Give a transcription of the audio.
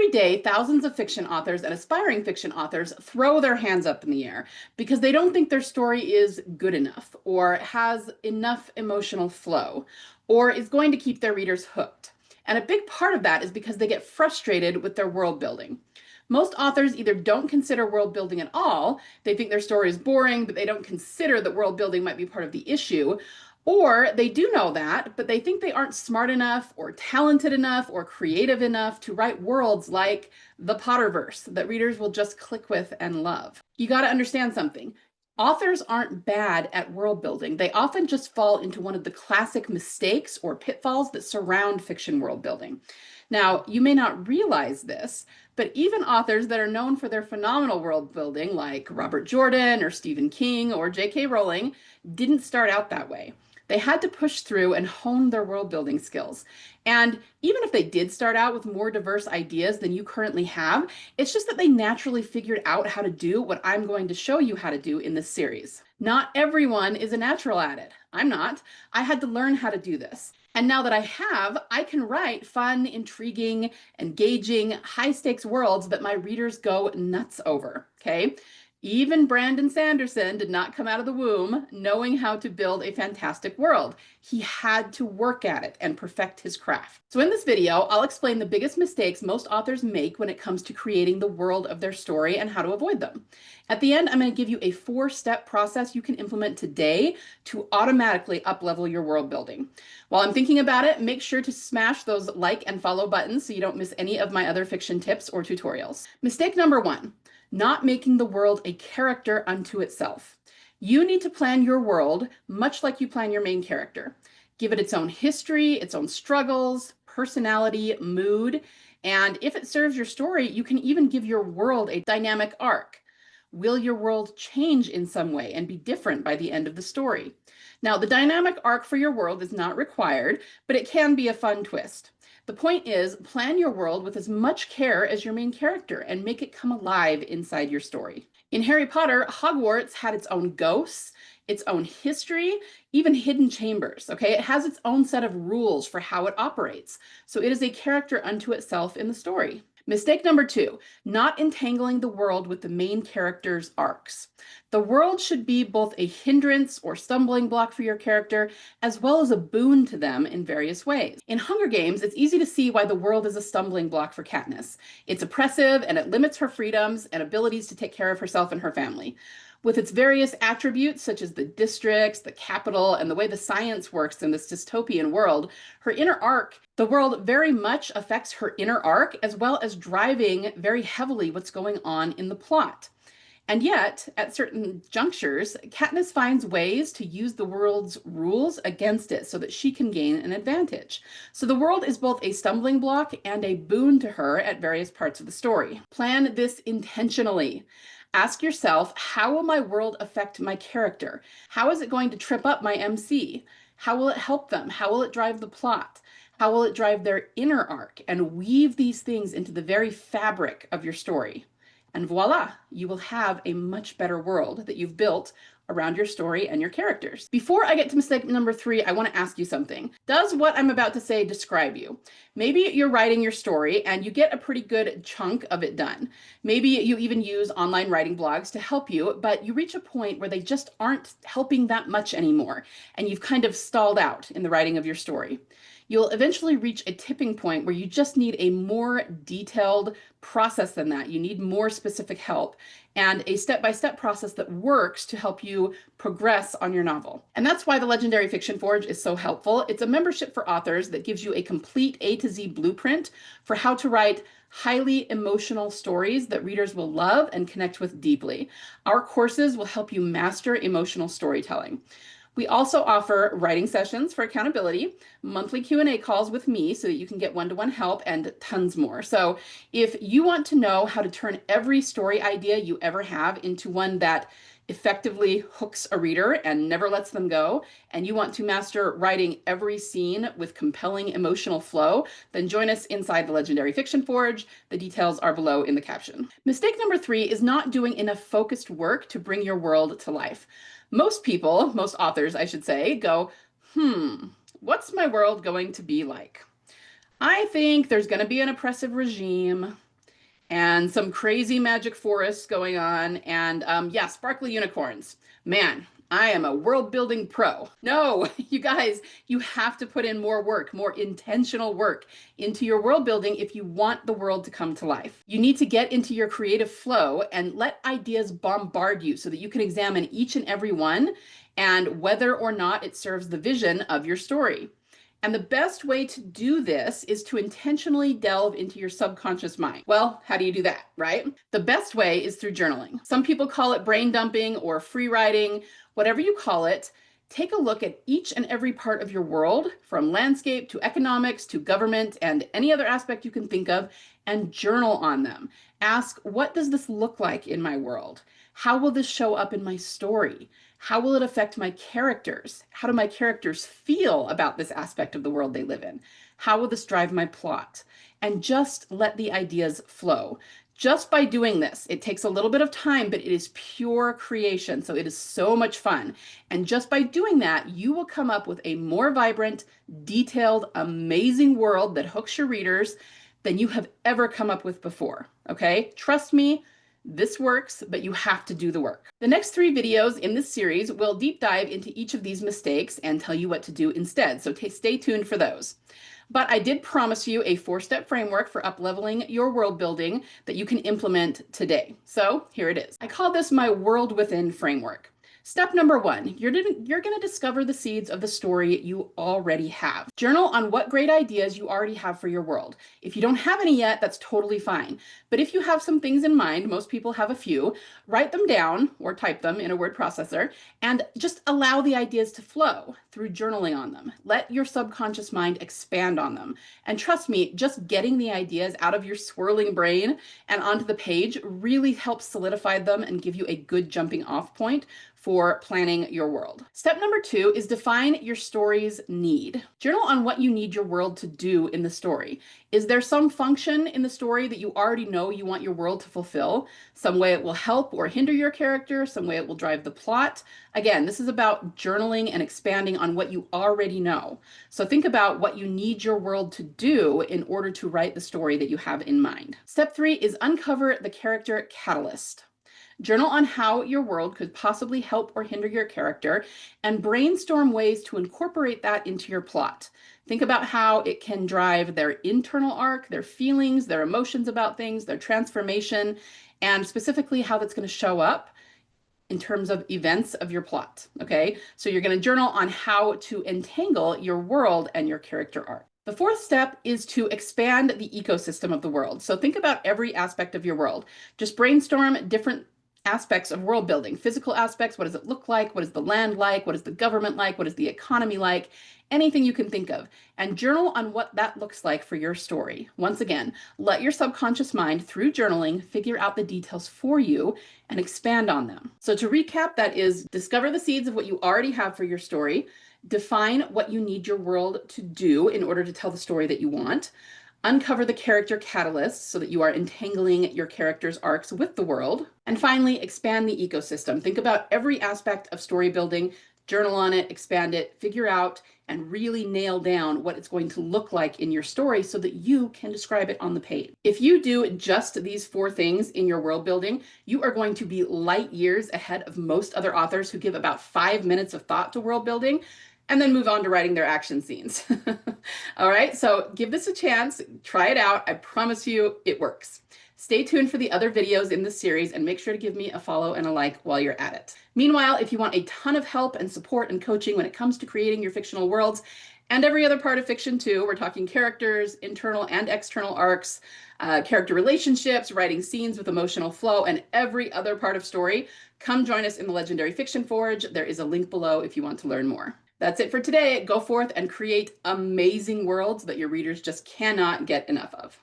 Every day, thousands of fiction authors and aspiring fiction authors throw their hands up in the air because they don't think their story is good enough or has enough emotional flow or is going to keep their readers hooked. And a big part of that is because they get frustrated with their world building. Most authors either don't consider world building at all, they think their story is boring, but they don't consider that world building might be part of the issue, or they do know that, but they think they aren't smart enough or talented enough or creative enough to write worlds like the Potterverse that readers will just click with and love. You got to understand something. Authors aren't bad at world building. They often just fall into one of the classic mistakes or pitfalls that surround fiction world building. Now, you may not realize this, but even authors that are known for their phenomenal world building, like Robert Jordan or Stephen King or J.K. Rowling, didn't start out that way. They had to push through and hone their world building skills. And even if they did start out with more diverse ideas than you currently have, it's just that they naturally figured out how to do what I'm going to show you how to do in this series. Not everyone is a natural at it. I'm not. I had to learn how to do this. And now that I have, I can write fun, intriguing, engaging, high-stakes worlds that my readers go nuts over, okay? Even Brandon Sanderson did not come out of the womb knowing how to build a fantastic world. He had to work at it and perfect his craft. So in this video, I'll explain the biggest mistakes most authors make when it comes to creating the world of their story and how to avoid them. At the end, I'm going to give you a 4-step process you can implement today to automatically up-level your world building. While I'm thinking about it, make sure to smash those like and follow buttons so you don't miss any of my other fiction tips or tutorials. Mistake number 1. Not making the world a character unto itself. You need to plan your world much like you plan your main character. Give it its own history, its own struggles, personality, mood, and if it serves your story, you can even give your world a dynamic arc. Will your world change in some way and be different by the end of the story? Now, the dynamic arc for your world is not required, but it can be a fun twist. The point is, plan your world with as much care as your main character and make it come alive inside your story. In Harry Potter, Hogwarts had its own ghosts, its own history, even hidden chambers, okay? It has its own set of rules for how it operates. So it is a character unto itself in the story. Mistake number 2, not entangling the world with the main character's arcs. The world should be both a hindrance or stumbling block for your character, as well as a boon to them in various ways. In Hunger Games, it's easy to see why the world is a stumbling block for Katniss. It's oppressive and it limits her freedoms and abilities to take care of herself and her family. With its various attributes, such as the districts, the capital, and the way the science works in this dystopian world, her inner arc, the world very much affects her inner arc, as well as driving very heavily what's going on in the plot. And yet, at certain junctures, Katniss finds ways to use the world's rules against it so that she can gain an advantage. So the world is both a stumbling block and a boon to her at various parts of the story. Plan this intentionally. Ask yourself, how will my world affect my character? How is it going to trip up my MC? How will it help them? How will it drive the plot? How will it drive their inner arc? And weave these things into the very fabric of your story. And voila, you will have a much better world that you've built around your story and your characters. Before I get to mistake number 3, I want to ask you something. Does what I'm about to say describe you? Maybe you're writing your story and you get a pretty good chunk of it done. Maybe you even use online writing blogs to help you, but you reach a point where they just aren't helping that much anymore, and you've kind of stalled out in the writing of your story. You'll eventually reach a tipping point where you just need a more detailed process than that. You need more specific help and a step-by-step process that works to help you progress on your novel. And that's why the Legendary Fiction Forge is so helpful. It's a membership for authors that gives you a complete A to Z blueprint for how to write highly emotional stories that readers will love and connect with deeply. Our courses will help you master emotional storytelling. We also offer writing sessions for accountability, monthly Q&A calls with me so that you can get one-to-one help, and tons more. So if you want to know how to turn every story idea you ever have into one that effectively hooks a reader and never lets them go, and you want to master writing every scene with compelling emotional flow, then join us inside the Legendary Fiction Forge. The details are below in the caption. Mistake number 3 is not doing enough focused work to bring your world to life. Most people, most authors, I should say, go, what's my world going to be like? I think there's going to be an oppressive regime. and some crazy magic forests going on, and yeah, sparkly unicorns. Man, I am a world building pro. No, you guys, you have to put in more work, more intentional work into your world building if you want the world to come to life. You need to get into your creative flow and let ideas bombard you so that you can examine each and every one and whether or not it serves the vision of your story. And the best way to do this is to intentionally delve into your subconscious mind. Well, how do you do that, right? The best way is through journaling. Some people call it brain dumping or free writing, whatever you call it. Take a look at each and every part of your world, from landscape to economics to government and any other aspect you can think of, and journal on them. Ask, what does this look like in my world? How will this show up in my story? How will it affect my characters? How do my characters feel about this aspect of the world they live in? How will this drive my plot? And just let the ideas flow. Just by doing this, it takes a little bit of time, but it is pure creation. So it is so much fun. And just by doing that, you will come up with a more vibrant, detailed, amazing world that hooks your readers than you have ever come up with before. Okay? Trust me. This works, but you have to do the work. The next 3 videos in this series will deep dive into each of these mistakes and tell you what to do instead, so stay tuned for those. But I did promise you a 4-step framework for up-leveling your world building that you can implement today. So here it is. I call this my World Within framework. Step number 1, you're going to discover the seeds of the story you already have. Journal on what great ideas you already have for your world. If you don't have any yet, that's totally fine. But if you have some things in mind, most people have a few, write them down or type them in a word processor and just allow the ideas to flow through journaling on them. Let your subconscious mind expand on them. And trust me, just getting the ideas out of your swirling brain and onto the page really helps solidify them and give you a good jumping off point for planning your world. Step number 2 is define your story's need. Journal on what you need your world to do in the story. Is there some function in the story that you already know you want your world to fulfill? Some way it will help or hinder your character, some way it will drive the plot. Again, this is about journaling and expanding on what you already know. So think about what you need your world to do in order to write the story that you have in mind. Step 3 is uncover the character catalyst. Journal on how your world could possibly help or hinder your character and brainstorm ways to incorporate that into your plot. Think about how it can drive their internal arc, their feelings, their emotions about things, their transformation, and specifically how that's going to show up in terms of events of your plot. Okay, so you're going to journal on how to entangle your world and your character arc. The 4th step is to expand the ecosystem of the world. So think about every aspect of your world. Just brainstorm different aspects of world building, physical aspects. What does it look like? What is the land like? What is the government like? What is the economy like? Anything you can think of, and journal on what that looks like for your story. Once again, let your subconscious mind, through journaling, figure out the details for you and expand on them. So to recap, that is discover the seeds of what you already have for your story, define what you need your world to do in order to tell the story that you want, uncover the character catalysts so that you are entangling your character's arcs with the world. And finally, expand the ecosystem. Think about every aspect of story building, journal on it, expand it, figure out, and really nail down what it's going to look like in your story so that you can describe it on the page. If you do just these 4 things in your world building, you are going to be light years ahead of most other authors who give about 5 minutes of thought to world building and then move on to writing their action scenes. All right, so give this a chance, try it out. I promise you it works. Stay tuned for the other videos in this series and make sure to give me a follow and a like while you're at it. Meanwhile, if you want a ton of help and support and coaching when it comes to creating your fictional worlds and every other part of fiction too, we're talking characters, internal and external arcs, character relationships, writing scenes with emotional flow, and every other part of story, come join us in the Legendary Fiction Forge. There is a link below if you want to learn more. That's it for today. Go forth and create amazing worlds that your readers just cannot get enough of.